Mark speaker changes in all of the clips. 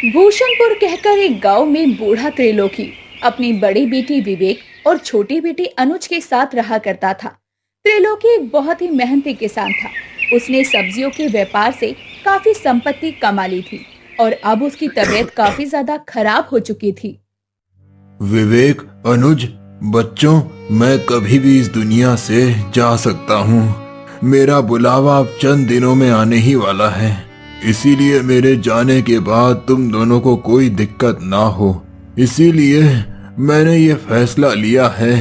Speaker 1: भूषणपुर कहकर एक गांव में बूढ़ा त्रिलोकी अपनी बड़ी बेटी विवेक और छोटी बेटी अनुज के साथ रहा करता था। त्रिलोकी एक बहुत ही मेहनती किसान था। उसने सब्जियों के व्यापार से काफी संपत्ति कमा ली थी और अब उसकी तबीयत काफी ज्यादा खराब हो चुकी थी।
Speaker 2: विवेक, अनुज, बच्चों, मैं कभी भी इस दुनिया से जा सकता हूँ। मेरा बुलावा अब चंद दिनों में आने ही वाला है, इसीलिए मेरे जाने के बाद तुम दोनों को कोई दिक्कत ना हो। इसीलिए मैंने ये फैसला लिया है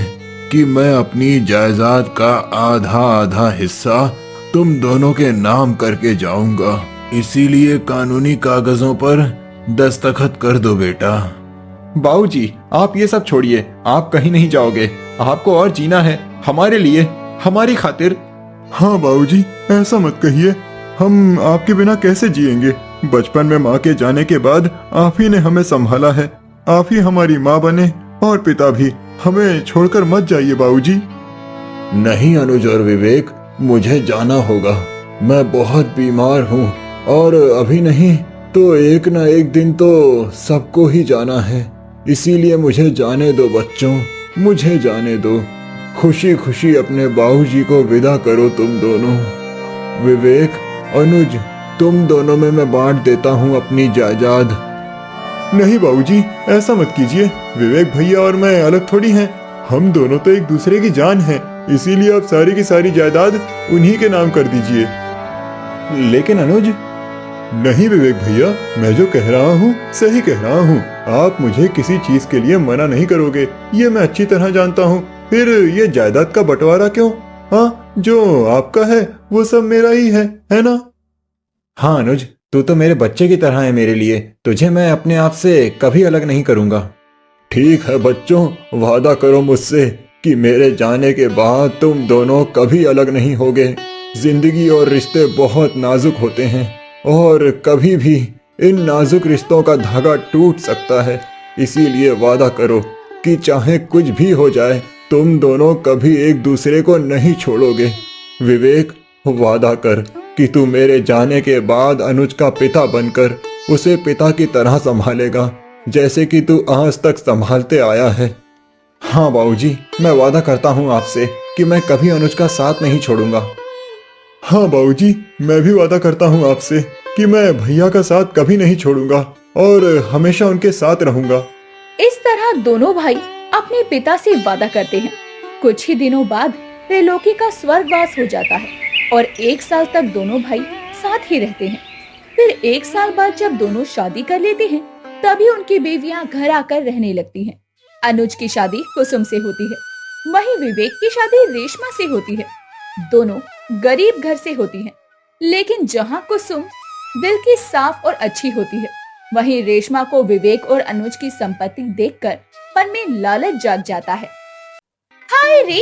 Speaker 2: कि मैं अपनी जायदाद का आधा आधा हिस्सा तुम दोनों के नाम करके जाऊंगा। इसीलिए कानूनी कागजों पर दस्तखत कर दो बेटा।
Speaker 3: बाबूजी, आप ये सब छोड़िए, आप कहीं नहीं जाओगे। आपको और जीना है, हमारे लिए, हमारी खातिर।
Speaker 4: हाँ बाबूजी, ऐसा मत कहिए। हम आपके बिना कैसे जिएंगे? बचपन में माँ के जाने के बाद आप ही ने हमें संभाला है। आप ही हमारी माँ बने और पिता भी। हमें छोड़कर मत जाइए बाबूजी।
Speaker 2: नहीं अनुज और विवेक, मुझे जाना होगा। मैं बहुत बीमार हूँ और अभी नहीं तो एक ना एक दिन तो सबको ही जाना है। इसीलिए मुझे जाने दो बच्चों, मुझे जाने दो। खुशी खुशी अपने बाबूजी को विदा करो तुम दोनों। विवेक, अनुज, तुम दोनों में मैं बांट देता हूँ अपनी जायदाद।
Speaker 4: नहीं बाबूजी, ऐसा मत कीजिए। विवेक भैया और मैं अलग थोड़ी हैं। हम दोनों तो एक दूसरे की जान हैं। इसीलिए आप सारी की सारी जायदाद उन्हीं के नाम कर दीजिए।
Speaker 3: लेकिन अनुज।
Speaker 4: नहीं विवेक भैया, मैं जो कह रहा हूँ सही कह रहा हूँ। आप मुझे किसी चीज के लिए मना नहीं करोगे, ये मैं अच्छी तरह जानता हूँ। फिर ये जायदाद का बंटवारा क्यों? हाँ, जो आपका है वो सब मेरा ही है ना?
Speaker 3: हाँ अनुज, तू तो मेरे बच्चे की तरह है मेरे लिए। तुझे मैं अपने आप से कभी अलग नहीं करूँगा।
Speaker 2: ठीक है बच्चों, वादा करो मुझसे कि मेरे जाने के बाद तुम दोनों कभी अलग नहीं होगे। जिंदगी और रिश्ते बहुत नाजुक होते हैं और कभी भी इन नाजुक रिश्तों का धागा टूट सकता है। इसीलिए वादा करो कि चाहे कुछ भी हो जाए तुम दोनों कभी एक दूसरे को नहीं छोड़ोगे। विवेक, वादा कर कि तू मेरे जाने के बाद अनुज का पिता बनकर उसे पिता की तरह संभालेगा, जैसे कि तू आज तक संभालते आया है।
Speaker 3: हाँ बाबूजी, मैं वादा करता हूँ आपसे कि मैं कभी अनुज का साथ नहीं छोड़ूंगा।
Speaker 4: हाँ बाबूजी, मैं भी वादा करता हूँ आपसे कि मैं भैया का साथ कभी नहीं छोड़ूंगा और हमेशा उनके साथ रहूंगा।
Speaker 1: इस तरह दोनों भाई अपने पिता से वादा करते हैं। कुछ ही दिनों बाद त्रिलोकी का स्वर्गवास हो जाता है और 1 साल तक दोनों भाई साथ ही रहते हैं। फिर 1 साल बाद जब दोनों शादी कर लेते हैं, तभी उनकी बेवियां घर आकर रहने लगती हैं। अनुज की शादी कुसुम से होती है, वहीं विवेक की शादी रेशमा से होती है। दोनों गरीब घर से होती हैं, लेकिन जहाँ कुसुम दिल की साफ और अच्छी होती है, वहीं रेशमा को विवेक और अनुज की संपत्ति देखकर मन में लालच जाग जाता है। हाय रे,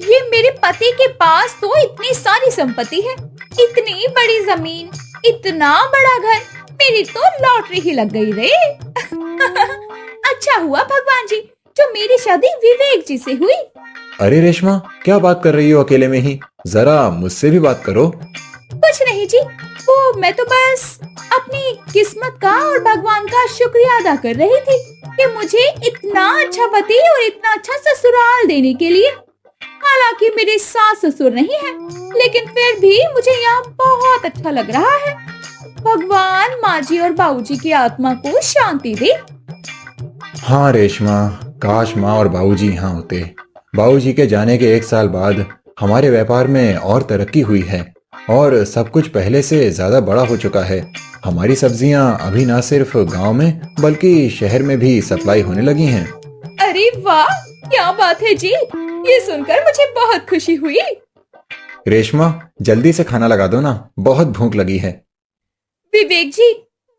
Speaker 1: ये मेरे पति के पास तो इतनी सारी संपत्ति है, इतनी बड़ी जमीन, इतना बड़ा घर, मेरी तो लॉटरी ही लग गई रे। अच्छा हुआ भगवान जी जो मेरी शादी विवेक जी से हुई।
Speaker 3: अरे रेशमा, क्या बात कर रही हो अकेले में ही? जरा मुझसे भी बात करो।
Speaker 1: कुछ नहीं जी, वो मैं तो बस अपनी किस्मत का और भगवान का शुक्रिया अदा कर रही थी कि मुझे इतना अच्छा पति और इतना अच्छा ससुराल देने के लिए। हालांकि मेरे सास ससुर नहीं है, लेकिन फिर भी मुझे यहाँ बहुत अच्छा लग रहा है। भगवान माँ जी और बाबूजी की आत्मा को शांति दे।
Speaker 3: हाँ रेशमा, काश माँ और बाबूजी यहाँ होते। बाबूजी के जाने के 1 साल बाद हमारे व्यापार में और तरक्की हुई है और सब कुछ पहले से ज्यादा बड़ा हो चुका है। हमारी सब्जियां अभी ना सिर्फ गांव में बल्कि शहर में भी सप्लाई होने लगी हैं।
Speaker 1: अरे वाह, क्या बात है जी, ये सुनकर मुझे बहुत खुशी हुई।
Speaker 3: रेशमा, जल्दी से खाना लगा दो ना, बहुत भूख लगी है।
Speaker 1: विवेक जी,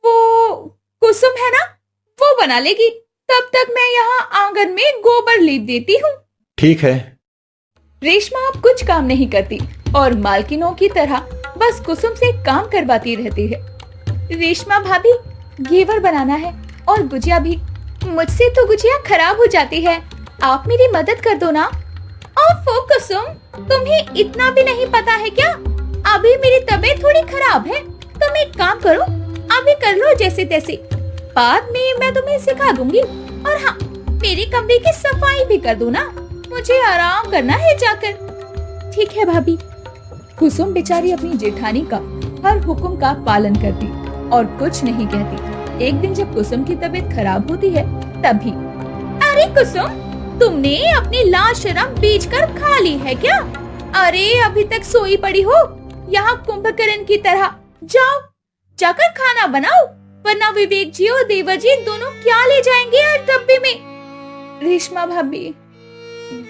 Speaker 1: वो कुसुम है ना, वो बना लेगी। तब तक मैं यहाँ आंगन में गोबर लीप देती हूँ।
Speaker 3: ठीक है।
Speaker 1: रेशमा अब कुछ काम नहीं करती और मालकिनों की तरह बस कुसुम से काम करवाती रहती है। रेशमा भाभी, घेवर बनाना है और गुजिया भी। मुझसे तो गुजिया खराब हो जाती है, आप मेरी मदद कर दो ना। ओफो कुसुम, तुम्हें इतना भी नहीं पता है क्या? अभी मेरी तबीयत थोड़ी खराब है। तुम एक काम करो, अभी कर लो जैसे तैसे। बाद में मैं तुम्हें सिखा दूंगी। और हाँ, मेरे कमरे की सफाई भी कर दो ना, मुझे आराम करना है जाकर। ठीक है भाभी। कुसुम बेचारी अपनी जेठानी का हर हुक्म का पालन करती और कुछ नहीं कहती। एक दिन जब कुसुम की तबीयत खराब होती है तभी, अरे कुसुम, तुमने अपनी लाज शर्म बेच कर खा ली है क्या? अरे अभी तक सोई पड़ी हो यहाँ कुंभकर्ण की तरह। जाओ जाकर खाना बनाओ, वरना विवेक जी और देवर जी दोनों क्या ले जाएंगे यार डब्बे में। रेशमा भाभी,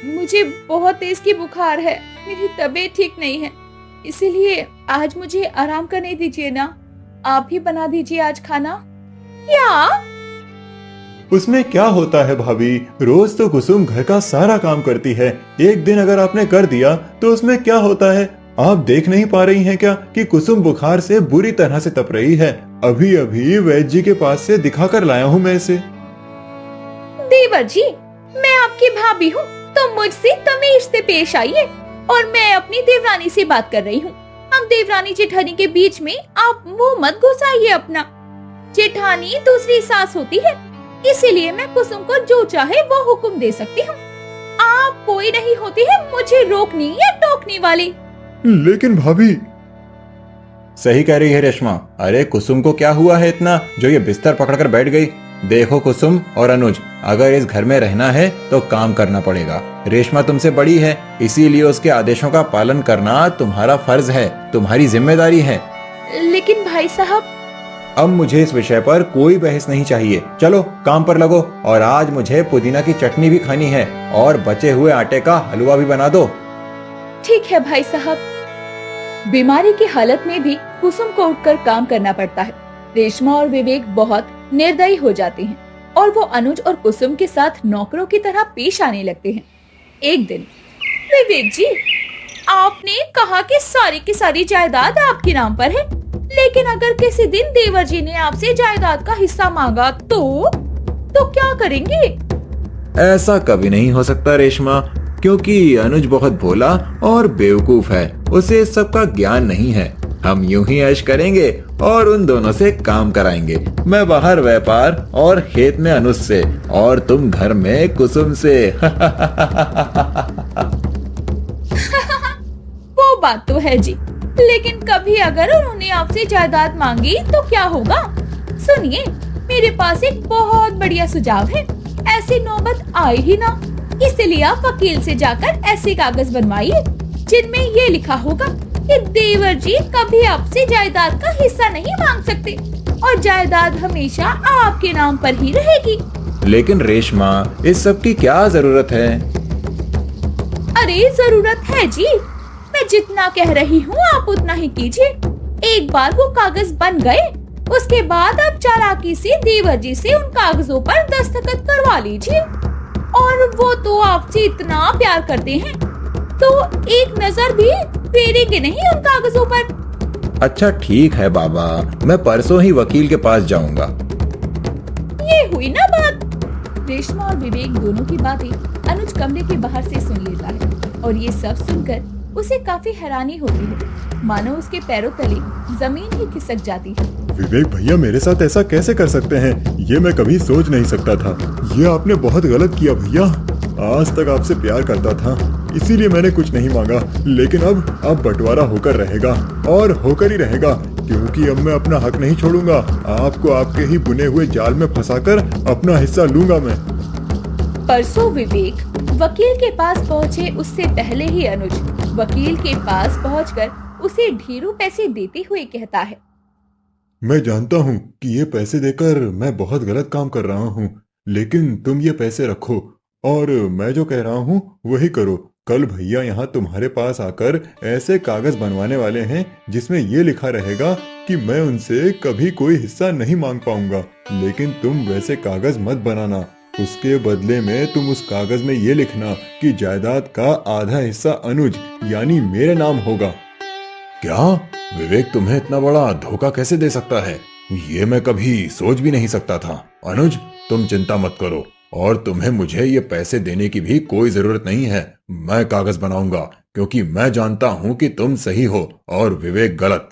Speaker 1: मुझे बहुत तेज की बुखार है, मेरी तबीयत ठीक नहीं है, इसीलिए आज मुझे आराम करने दीजिए ना। आप ही बना दीजिए आज खाना। क्या?
Speaker 4: उसमें क्या होता है भाभी, रोज तो कुसुम घर का सारा काम करती है, एक दिन अगर आपने कर दिया तो उसमें क्या होता है? आप देख नहीं पा रही हैं क्या कि कुसुम बुखार से बुरी तरह से तप रही है? अभी अभी वैद्य जी के पास से दिखा कर लाया हूँ मैं इसे।
Speaker 1: देवर जी, मैं आपकी भाभी हूँ तो मुझसे तमीज से पेश आइए। और मैं अपनी देवरानी से बात कर रही हूँ। हम देवरानी जेठानी के बीच में आप मुंह मत घुसाइए अपना। जेठानी दूसरी सास होती है, इसीलिए मैं कुसुम को जो चाहे वो हुक्म दे सकती हूँ। आप कोई नहीं होती है मुझे रोकनी या टोकने वाली।
Speaker 4: लेकिन भाभी।
Speaker 3: सही कह रही है रेशमा। अरे कुसुम को क्या हुआ है इतना जो ये बिस्तर पकड़कर बैठ गई? देखो कुसुम और अनुज, अगर इस घर में रहना है तो काम करना पड़ेगा। रेशमा तुमसे बड़ी है, इसीलिए उसके आदेशों का पालन करना तुम्हारा फर्ज है, तुम्हारी जिम्मेदारी है।
Speaker 1: लेकिन भाई साहब।
Speaker 3: अब मुझे इस विषय पर कोई बहस नहीं चाहिए। चलो काम पर लगो। और आज मुझे पुदीना की चटनी भी खानी है और बचे हुए आटे का हलवा भी बना दो।
Speaker 1: ठीक है भाई साहब। बीमारी की हालत में भी कुसुम को उठकर काम करना पड़ता है। रेशमा और विवेक बहुत निर्दयी हो जाते हैं और वो अनुज और कुसुम के साथ नौकरों की तरह पेश आने लगते हैं। एक दिन, विवेक जी, आपने कहा कि सारी की सारी जायदाद आपके नाम पर है, लेकिन अगर किसी दिन देवर जी ने आपसे जायदाद का हिस्सा मांगा तो क्या करेंगे?
Speaker 3: ऐसा कभी नहीं हो सकता रेशमा, क्योंकि अनुज बहुत भोला और बेवकूफ है, उसे इस सब का ज्ञान नहीं है। हम यूं ही ऐश करेंगे और उन दोनों से काम कराएंगे। मैं बाहर व्यापार और खेत में अनुज से और तुम घर में कुसुम से।
Speaker 1: वो बात तो है जी, लेकिन कभी अगर उन्होंने आपसे जायदाद मांगी तो क्या होगा? सुनिए, मेरे पास एक बहुत बढ़िया सुझाव है। ऐसी नौबत आए ही ना, इसलिए आप वकील से जाकर ऐसे कागज बनवाइए जिनमें ये लिखा होगा कि देवर जी कभी आपसे जायदाद का हिस्सा नहीं मांग सकते और जायदाद हमेशा आपके नाम पर ही रहेगी।
Speaker 3: लेकिन रेशमा, इस सब की क्या जरूरत है?
Speaker 1: अरे जरूरत है जी, मैं जितना कह रही हूँ आप उतना ही कीजिए। एक बार वो कागज बन गए, उसके बाद आप चालाकी से देवर जी से उन कागजों पर दस्तखत करवा लीजिए। और वो तो आपसे इतना प्यार करते हैं तो एक नजर भी फेरेंगे नहीं उन कागजों पर।
Speaker 3: अच्छा ठीक है बाबा, मैं परसों ही वकील के पास जाऊंगा।
Speaker 1: ये हुई ना बात। रेशमा और विवेक दोनों की बातें अनुज कमरे के बाहर से सुन लेता है और ये सब सुनकर उसे काफी हैरानी होती है, मानो उसके पैरों तले जमीन ही खिसक जाती है।
Speaker 4: विवेक भैया मेरे साथ ऐसा कैसे कर सकते हैं? ये मैं कभी सोच नहीं सकता था। ये आपने बहुत गलत किया भैया। आज तक आपसे प्यार करता था, इसीलिए मैंने कुछ नहीं मांगा, लेकिन अब बंटवारा होकर रहेगा और होकर ही रहेगा, क्योंकि अब मैं अपना हक नहीं छोड़ूंगा। आपको आपके ही बुने हुए जाल में फंसाकर अपना हिस्सा लूंगा मैं।
Speaker 1: परसों विवेक वकील के पास पहुँचे उससे पहले ही अनुज वकील के पास पहुंचकर उसे ढेरों पैसे देते हुए कहता है,
Speaker 4: मैं जानता हूँ कि ये पैसे देकर मैं बहुत गलत काम कर रहा हूँ, लेकिन तुम ये पैसे रखो और मैं जो कह रहा हूँ वही करो। कल भैया यहाँ तुम्हारे पास आकर ऐसे कागज बनवाने वाले हैं जिसमें ये लिखा रहेगा कि मैं उनसे कभी कोई हिस्सा नहीं मांग पाऊंगा, लेकिन तुम वैसे कागज मत बनाना। उसके बदले में तुम उस कागज में ये लिखना कि जायदाद का आधा हिस्सा अनुज यानी मेरे नाम होगा।
Speaker 3: क्या विवेक तुम्हें इतना बड़ा धोखा कैसे दे सकता है? ये मैं कभी सोच भी नहीं सकता था। अनुज, तुम चिंता मत करो और तुम्हें मुझे ये पैसे देने की भी कोई जरूरत नहीं है। मैं कागज बनाऊंगा क्योंकि मैं जानता हूँ कि तुम सही हो और विवेक गलत।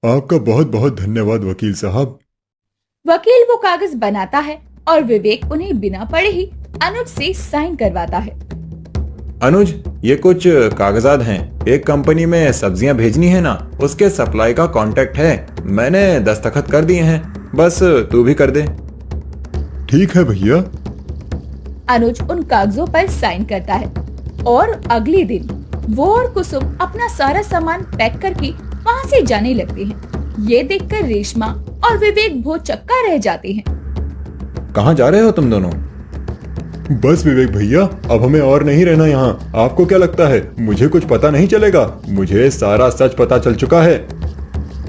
Speaker 4: आपका बहुत बहुत धन्यवाद वकील साहब।
Speaker 1: वकील वो कागज बनाता है और विवेक उन्हें बिना पढ़े ही अनुज से साइन करवाता है।
Speaker 3: अनुज, ये कुछ कागजात हैं। एक कंपनी में सब्जियां भेजनी है ना, उसके सप्लाई का कांटेक्ट है। मैंने दस्तखत कर दिए हैं, बस तू भी कर दे।
Speaker 4: ठीक है भैया।
Speaker 1: अनुज उन कागजों पर साइन करता है और अगले दिन वो और कुसुम अपना सारा सामान पैक करके वहाँ से जाने लगते हैं। ये देखकर रेशमा और विवेक भौचक्का रह जाते हैं।
Speaker 3: कहाँ जा रहे हो तुम दोनों?
Speaker 4: बस विवेक भैया, अब हमें और नहीं रहना यहाँ। आपको क्या लगता है मुझे कुछ पता नहीं चलेगा? मुझे सारा सच पता चल चुका है।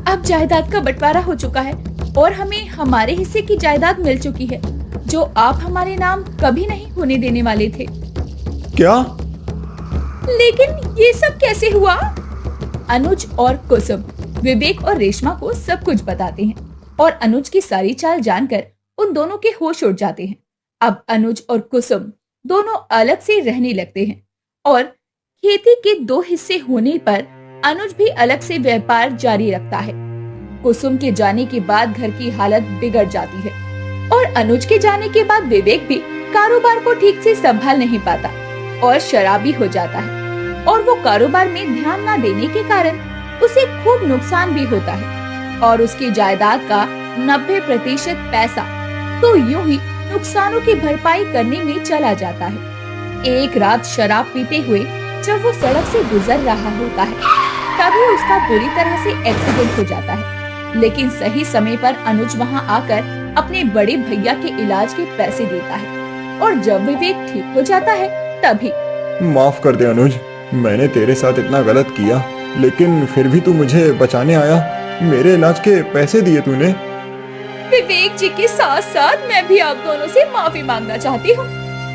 Speaker 1: अब जायदाद का बंटवारा हो चुका है और हमें हमारे हिस्से की जायदाद मिल चुकी है, जो आप हमारे नाम कभी नहीं होने देने वाले थे।
Speaker 4: क्या?
Speaker 1: लेकिन ये सब कैसे हुआ? अनुज और कुसुम विवेक और रेशमा को सब कुछ बताते हैं और अनुज की सारी चाल जानकर उन दोनों के होश उड़ जाते हैं। अब अनुज और कुसुम दोनों अलग से रहने लगते हैं और खेती के 2 हिस्से होने पर अनुज भी अलग से व्यापार जारी रखता है। कुसुम के जाने के बाद घर की हालत बिगड़ जाती है और अनुज के जाने के बाद विवेक भी कारोबार को ठीक से संभाल नहीं पाता और शराबी हो जाता है और वो कारोबार में ध्यान न देने के कारण उसे खूब नुकसान भी होता है और उसकी जायदाद का 90% पैसा तो यूं ही नुकसानों की भरपाई करने में चला जाता है। एक रात शराब पीते हुए जब वो सड़क से गुजर रहा होता है, तभी उसका बुरी तरह से एक्सीडेंट हो जाता है। लेकिन सही समय पर अनुज वहां आकर अपने बड़े भैया के इलाज के पैसे देता है और जब विवेक ठीक हो जाता है तभी।
Speaker 2: माफ कर दे अनुज, मैंने तेरे साथ इतना गलत किया, लेकिन फिर भी तू मुझे बचाने आया। मेरे इलाज के पैसे दिए तूने।
Speaker 1: विवेक जी के साथ साथ मैं भी आप दोनों से माफी मांगना चाहती हूँ।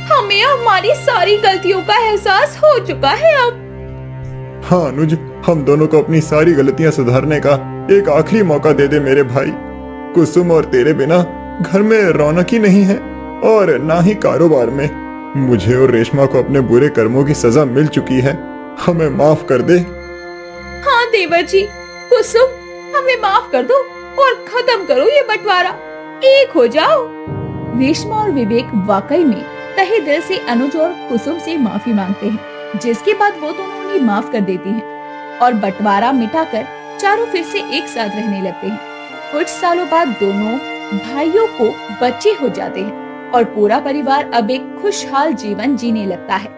Speaker 1: हमें हमारी सारी गलतियों का एहसास हो चुका है अब।
Speaker 2: हाँ अनुज, हम दोनों को अपनी सारी गलतियां सुधारने का एक आखिरी मौका दे दे मेरे भाई। कुसुम और तेरे बिना घर में रौनक ही नहीं है और ना ही कारोबार में। मुझे और रेशमा को अपने बुरे कर्मों की सजा मिल चुकी है, हमें माफ कर दे।
Speaker 1: हाँ देवर जी, कुसुम हमें माफ कर दो और खत्म करो ये बंटवारा, एक हो जाओ। रेशमा और विवेक वाकई में तहे दिल से अनुज और कुसुम से माफी मांगते हैं, जिसके बाद वो दोनों उन्हें माफ कर देती हैं और बंटवारा मिटाकर चारों फिर से एक साथ रहने लगते हैं। कुछ सालों बाद दोनों भाइयों को बच्चे हो जाते हैं और पूरा परिवार अब एक खुशहाल जीवन जीने लगता है।